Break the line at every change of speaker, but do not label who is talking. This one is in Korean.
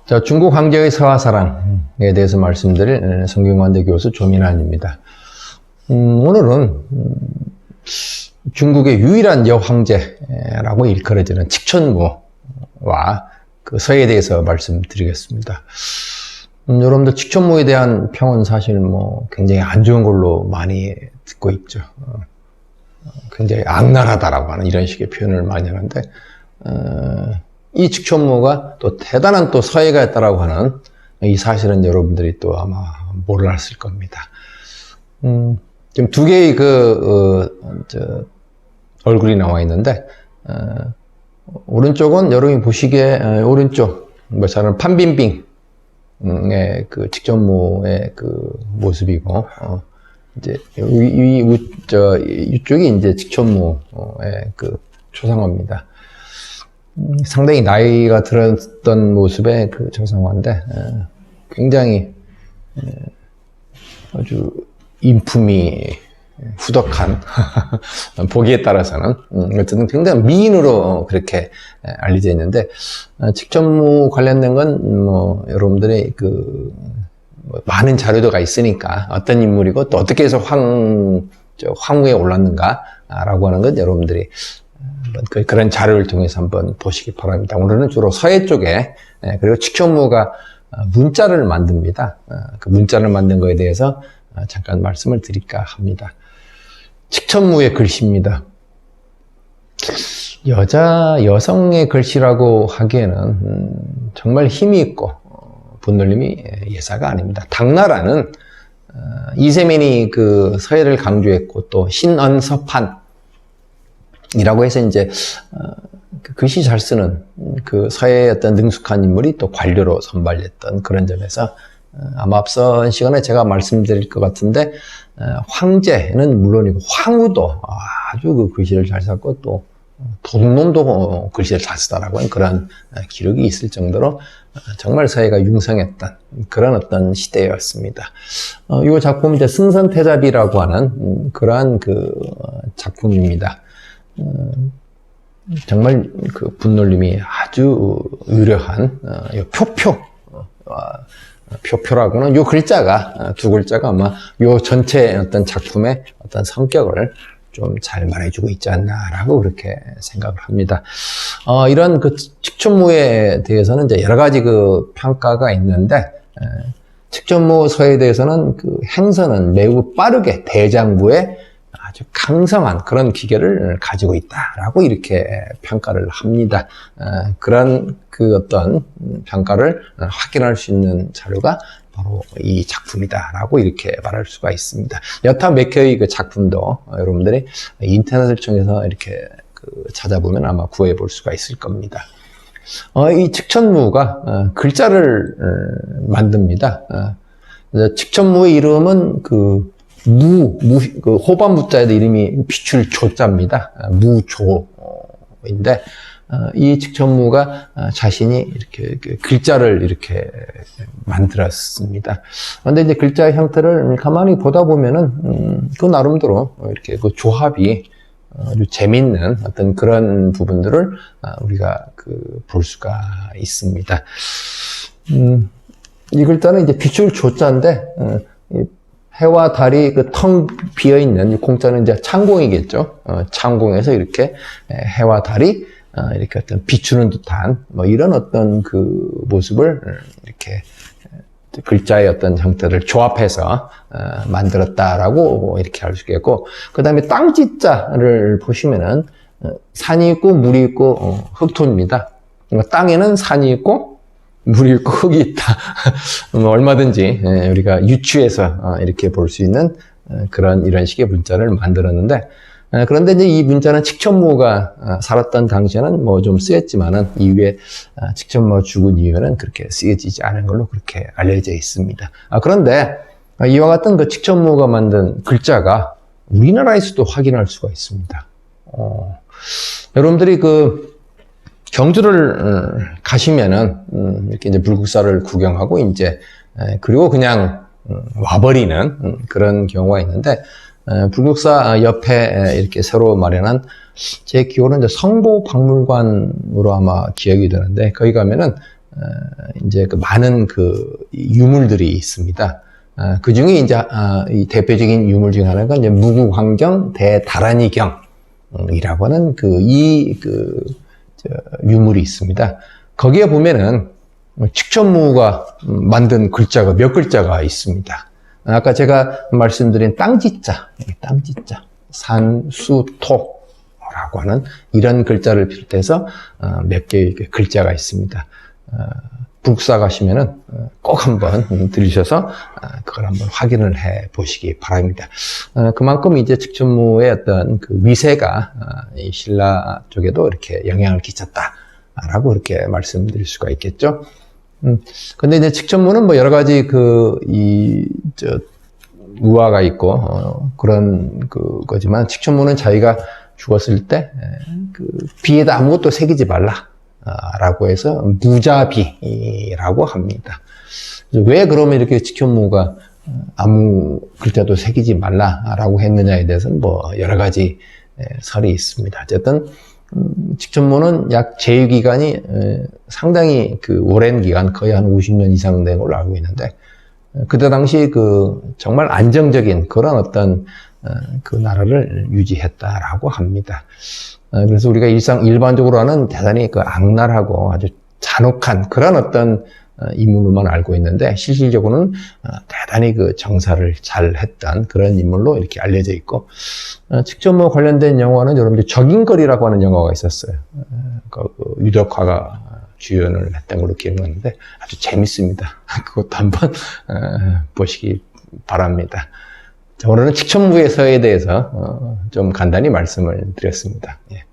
자, 중국 황제의 서화사랑에 대해서 말씀드릴 성균관대 교수 조민환입니다. 오늘은 중국의 유일한 여황제라고 일컬어지는 칙천무와 그 서에 대해서 말씀드리겠습니다. 여러분들 칙천무에 대한 평은 사실 굉장히 안 좋은 걸로 많이 듣고 있죠. 굉장히 악랄하다라고 하는 이런 식의 표현을 많이 하는데, 이 칙천무가 또 대단한 또 서예가 있다라고 하는 이 사실은 여러분들이 또 아마 몰랐을 겁니다. 지금 두 개의 얼굴이 나와 있는데, 오른쪽은 여러분이 보시기에 오른쪽 저는 판빈빙의 그 칙천무의 그 모습이고, 이제 이쪽이 이제 칙천무의 그 초상화입니다. 상당히 나이가 들었던 모습의 그 초상화인데, 굉장히 아주 인품이 후덕한 보기에 따라서는 어쨌든 굉장히 미인으로 그렇게 알려져 있는데, 칙천무 관련된 건 여러분들의 그 많은 자료도가 있으니까 어떤 인물이고 또 어떻게 해서 황후에 올랐는가라고 하는 건 여러분들이 그런 자료를 통해서 한번 보시기 바랍니다. 오늘은 주로 서예 쪽에, 그리고 칙천무가 문자를 만듭니다. 그 문자를 만든 거에 대해서 잠깐 말씀을 드릴까 합니다. 칙천무의 글씨입니다. 여성의 글씨라고 하기에는 정말 힘이 있고 분놀림이 예사가 아닙니다. 당나라는 이세민이 그 서예를 강조했고, 또 신언서판 이라고 해서 이제 글씨 잘 쓰는 그 서예의 어떤 능숙한 인물이 또 관료로 선발됐던 그런 점에서 아마 앞선 시간에 제가 말씀드릴 것 같은데, 황제는 물론이고 황후도 아주 그 글씨를 잘 썼고, 또 도둑놈도 글씨를 잘 쓰다라고 하는 그런 기록이 있을 정도로 정말 서예가 융성했던 그런 어떤 시대였습니다. 이 작품은 이제 승선태자비라고 하는 그러한 그 작품입니다. 정말 그 분놀림이 아주 유려한 표표라고는 요 글자가, 두 글자가 아마 요 전체 어떤 작품의 어떤 성격을 좀 잘 말해주고 있지 않나라고 그렇게 생각을 합니다. 이런 그 칙천무에 대해서는 이제 여러 가지 그 평가가 있는데, 칙천무 서에 대해서는 그 행선은 매우 빠르게 대장부에 아주 강성한 그런 기계를 가지고 있다라고 이렇게 평가를 합니다. 그런 그 어떤 평가를 확인할 수 있는 자료가 바로 이 작품이다라고 이렇게 말할 수가 있습니다. 여타 몇 개의 그 작품도 여러분들이 인터넷을 통해서 이렇게 그 찾아보면 아마 구해 볼 수가 있을 겁니다. 이 칙천무가 글자를 만듭니다. 칙천무의 이름은 그 그 호반무자의 이름이 비출조자입니다. 무조인데, 이 칙천무가 자신이 이렇게 글자를 이렇게 만들었습니다. 그런데 이제 글자의 형태를 가만히 보다 보면은, 그 나름대로 이렇게 그 조합이 아주 재밌는 어떤 그런 부분들을 우리가 볼 수가 있습니다. 이 글자는 이제 비출조자인데, 해와 달이 그 텅 비어있는, 공자는 이제 창공이겠죠. 창공에서 이렇게 해와 달이 이렇게 어떤 비추는 듯한 이런 어떤 그 모습을 이렇게 글자의 어떤 형태를 조합해서 만들었다라고 이렇게 알 수 있겠고, 그 다음에 땅지자를 보시면은 산이 있고 물이 있고 흙토입니다. 땅에는 산이 있고 물이 있고 흙이 있다. 얼마든지 우리가 유추해서 이렇게 볼 수 있는 이런 식의 문자를 만들었는데, 그런데 이제 이 문자는 칙천무가 살았던 당시에는 좀 쓰였지만은 이후에 칙천무가 죽은 이후에는 그렇게 쓰여지지 않은 걸로 그렇게 알려져 있습니다. 그런데 이와 같은 그 칙천무가 만든 글자가 우리나라에서도 확인할 수가 있습니다. 여러분들이 그 경주를 가시면은 이렇게 이제 불국사를 구경하고 이제 그리고 그냥 와버리는 그런 경우가 있는데, 불국사 옆에 이렇게 새로 마련한, 제 기호는 이제 성보박물관으로 아마 기억이 되는데, 거기 가면은 이제 그 많은 그 유물들이 있습니다. 그 중에 이제 이 대표적인 유물 중 하나가 이제 무구황경 대다란이경이라고 하는 유물이 있습니다. 거기에 보면은 칙천무가 만든 글자가 몇 글자가 있습니다. 아까 제가 말씀드린 땅지자, 산수토라고 하는 이런 글자를 비롯해서 몇 개의 글자가 있습니다. 북사 가시면은 꼭 한번 들으셔서 그걸 한번 확인을 해 보시기 바랍니다. 그만큼 이제 칙천무의 어떤 그 위세가 이 신라 쪽에도 이렇게 영향을 끼쳤다라고 이렇게 말씀드릴 수가 있겠죠. 근데 이제 칙천무는 뭐 여러 가지 우화가 있고 그런 거지만 칙천무는 자기가 죽었을 때 비에다 아무것도 새기지 말라라고 해서 무자비라고 합니다. 왜 그러면 이렇게 칙천무가 아무 글자도 새기지 말라라고 했느냐에 대해서는 뭐 여러 가지 설이 있습니다. 어쨌든 칙천무는 약 제휴기간이 상당히 오랜 기간, 거의 한 50년 이상 된 걸로 알고 있는데, 그때 당시 정말 안정적인 그런 어떤 그 나라를 유지했다라고 합니다. 그래서 우리가 일반적으로 하는 대단히 악랄하고 아주 잔혹한 그런 어떤 인물로만 알고 있는데, 실질적으로는 대단히 정사를 잘 했던 그런 인물로 이렇게 알려져 있고, 칙천무 관련된 영화는 여러분들 적인거리라고 하는 영화가 있었어요. 유덕화가 주연을 했던 걸로 기억나는데 아주 재밌습니다. 그것도 한번 보시기 바랍니다. 자, 오늘은 칙천무의 서에 대해서 좀 간단히 말씀을 드렸습니다. 예.